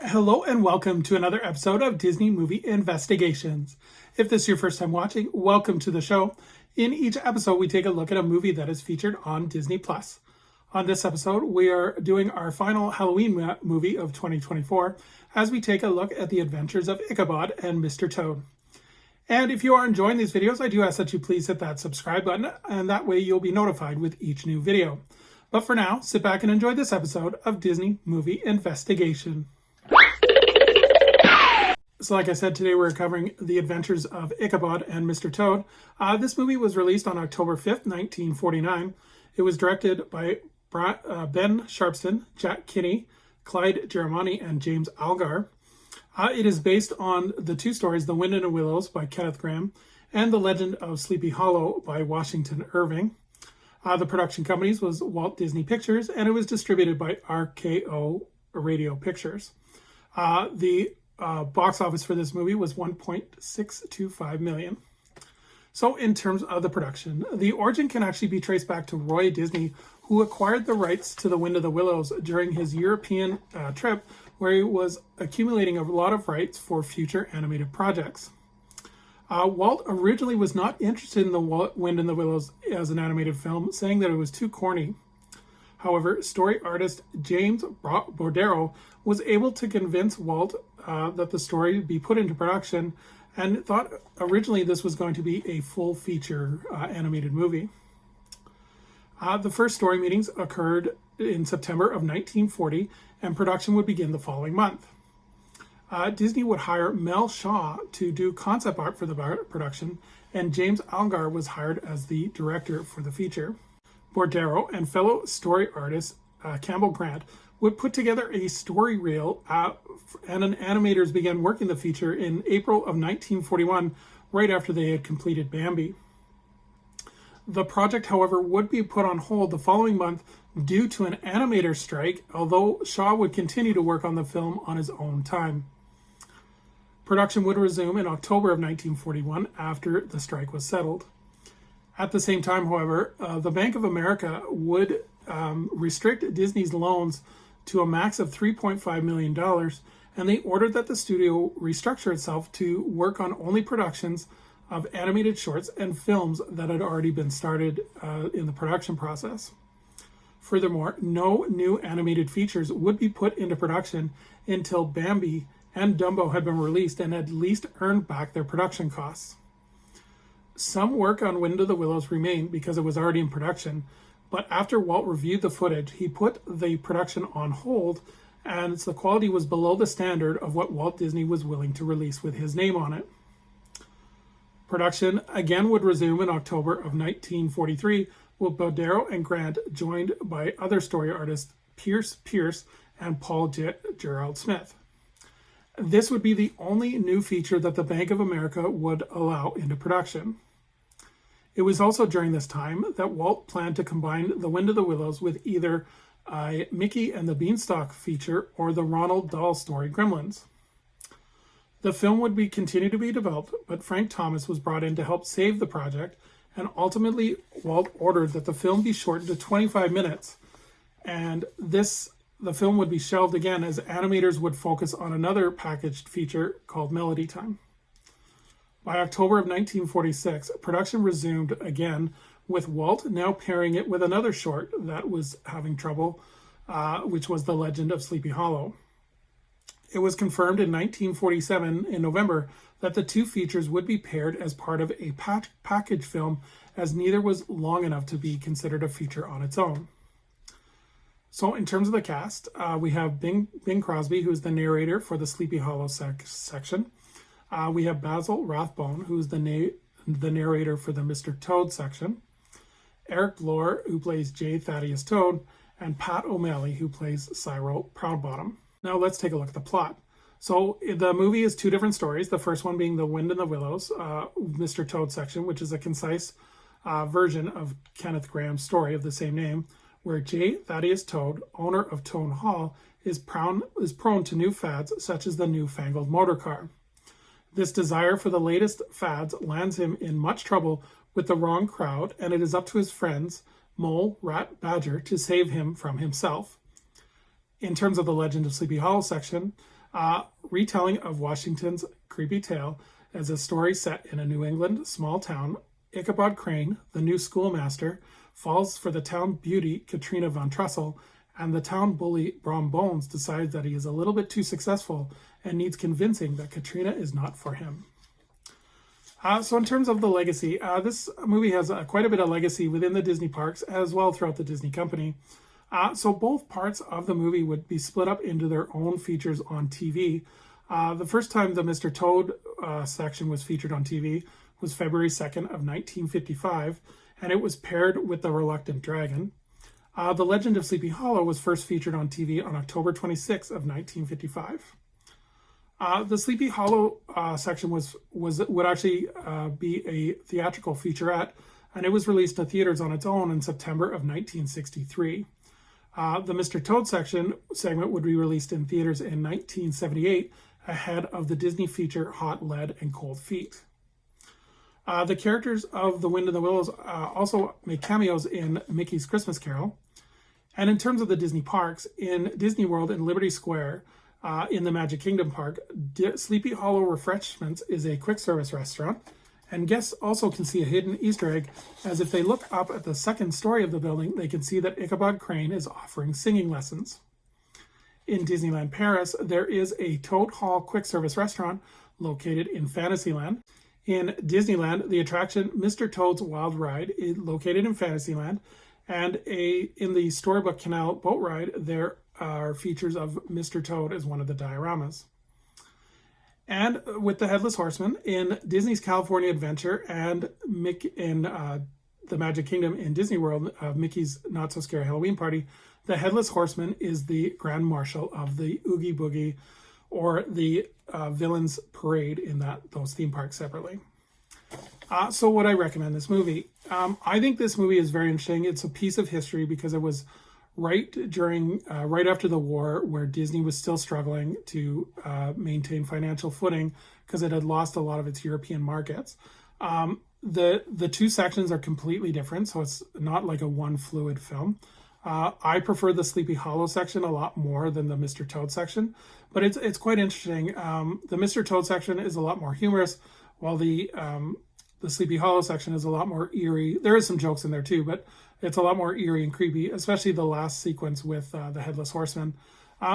Hello and welcome to another episode of Disney Movie Investigations. If this is your first time watching, welcome to the show. In each episode, we take a look at a movie that is featured on Disney+. On this episode, we are doing our final Halloween movie of 2024 as we take a look at the adventures of Ichabod and Mr. Toad. And if you are enjoying these videos, I do ask that you please hit that subscribe button, and that way you'll be notified with each new video. But for now, sit back and enjoy this episode of Disney Movie Investigation. So like I said, today we're covering the adventures of Ichabod and Mr. Toad. This movie was released on October 5th, 1949. It was directed by Ben Sharpston, Jack Kinney, Clyde Germani, and James Algar. It is based on the two stories, The Wind in the Willows by Kenneth Grahame and The Legend of Sleepy Hollow by Washington Irving. The production companies was Walt Disney Pictures, and it was distributed by RKO Radio Pictures. The box office for this movie was $1.625 million. So in terms of the production, the origin can actually be traced back to Roy Disney, who acquired the rights to The Wind of the Willows during his European trip, where he was accumulating a lot of rights for future animated projects. Walt originally was not interested in The Wind in the Willows as an animated film, saying that it was too corny. However, story artist James Bordero was able to convince Walt that the story be put into production, and thought originally this was going to be a full feature animated movie. The first story meetings occurred in September of 1940, and production would begin the following month. Disney would hire Mel Shaw to do concept art for the production, and James Algar was hired as the director for the feature. Bordero and fellow story artist Campbell Grant would put together a story reel, and animators began working the feature in April of 1941, right after they had completed Bambi. The project, however, would be put on hold the following month due to an animator strike, although Shaw would continue to work on the film on his own time. Production would resume in October of 1941 after the strike was settled. At the same time, however, the Bank of America would restrict Disney's loans to a max of $3.5 million, and they ordered that the studio restructure itself to work on only productions of animated shorts and films that had already been started in the production process. Furthermore, no new animated features would be put into production until Bambi and Dumbo had been released and at least earned back their production costs. Some work on Wind of the Willows remained because it was already in production, but after Walt reviewed the footage, he put the production on hold, and the quality was below the standard of what Walt Disney was willing to release with his name on it. Production again would resume in October of 1943, with Bordero and Grant joined by other story artists Pierce and Paul Gerald Smith. This would be the only new feature that the Bank of America would allow into production. It was also during this time that Walt planned to combine The Wind of the Willows with either a Mickey and the Beanstalk feature or the Ronald Dahl story Gremlins. The film would continue to be developed, but Frank Thomas was brought in to help save the project, and ultimately Walt ordered that the film be shortened to 25 minutes, and the film would be shelved again as animators would focus on another packaged feature called Melody Time. By October of 1946, production resumed again, with Walt now pairing it with another short that was having trouble, which was The Legend of Sleepy Hollow. It was confirmed in 1947 in November that the two features would be paired as part of a package film, as neither was long enough to be considered a feature on its own. So in terms of the cast, we have Bing Crosby, who's the narrator for the Sleepy Hollow section. We have Basil Rathbone, who's the narrator for the Mr. Toad section. Eric Blore, who plays J. Thaddeus Toad, and Pat O'Malley, who plays Cyril Proudbottom. Now let's take a look at the plot. So the movie is two different stories. The first one being The Wind in the Willows, Mr. Toad section, which is a concise version of Kenneth Grahame's story of the same name, where J. Thaddeus Toad, owner of Toad Hall, is prone to new fads such as the newfangled motor car. This desire for the latest fads lands him in much trouble with the wrong crowd, and it is up to his friends, Mole, Rat, Badger, to save him from himself. In terms of the Legend of Sleepy Hollow section, Retelling of Washington's creepy tale as a story set in a New England small town. Ichabod Crane, the new schoolmaster, falls for the town beauty Katrina Von Trussell, and the town bully Brom Bones decides that he is a little bit too successful and needs convincing that Katrina is not for him. So in terms of the legacy, this movie has quite a bit of legacy within the Disney parks as well throughout the Disney company. So both parts of the movie would be split up into their own features on TV. The first time the Mr. Toad section was featured on TV was February 2nd of 1955, and it was paired with The Reluctant Dragon. The Legend of Sleepy Hollow was first featured on TV on October 26th of 1955. The Sleepy Hollow section would actually be a theatrical featurette, and it was released to theaters on its own in September of 1963. The Mr. Toad segment would be released in theaters in 1978, ahead of the Disney feature Hot Lead and Cold Feet. The characters of The Wind in the Willows also make cameos in Mickey's Christmas Carol. And in terms of the Disney parks, in Disney World and Liberty Square, in the Magic Kingdom Park, Sleepy Hollow Refreshments is a quick service restaurant, and guests also can see a hidden Easter egg, as if they look up at the second story of the building, they can see that Ichabod Crane is offering singing lessons. In Disneyland Paris, there is a Toad Hall quick service restaurant located in Fantasyland. In Disneyland, the attraction Mr. Toad's Wild Ride is located in Fantasyland, and in the Storybook Canal boat ride, there are features of Mr. Toad as one of the dioramas. And with the Headless Horseman, in Disney's California Adventure and in the Magic Kingdom in Disney World, Mickey's Not So Scary Halloween Party, the Headless Horseman is the Grand Marshal of the Oogie Boogie, or the Villains Parade in those theme parks separately. So would I recommend this movie? I think this movie is very interesting. It's a piece of history because it was right after the war, where Disney was still struggling to maintain financial footing because it had lost a lot of its European markets. The two sections are completely different, so it's not like a one fluid film. I prefer the Sleepy Hollow section a lot more than the Mr. Toad section, but it's quite interesting. The Mr. Toad section is a lot more humorous, while the Sleepy Hollow section is a lot more eerie. There is some jokes in there too, but it's a lot more eerie and creepy, especially the last sequence with the Headless Horseman.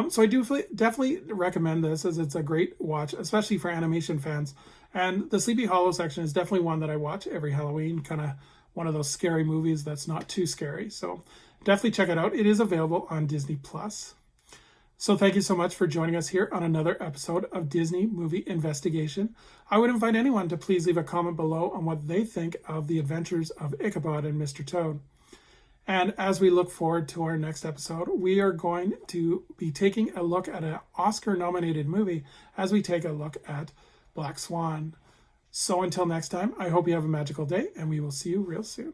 So I do definitely recommend this, as it's a great watch, especially for animation fans. And the Sleepy Hollow section is definitely one that I watch every Halloween, kind of one of those scary movies that's not too scary. So definitely check it out. It is available on Disney+. So thank you so much for joining us here on another episode of Disney Movie Investigation. I would invite anyone to please leave a comment below on what they think of the adventures of Ichabod and Mr. Toad. And as we look forward to our next episode, we are going to be taking a look at an Oscar-nominated movie as we take a look at Black Swan. So until next time, I hope you have a magical day, and we will see you real soon.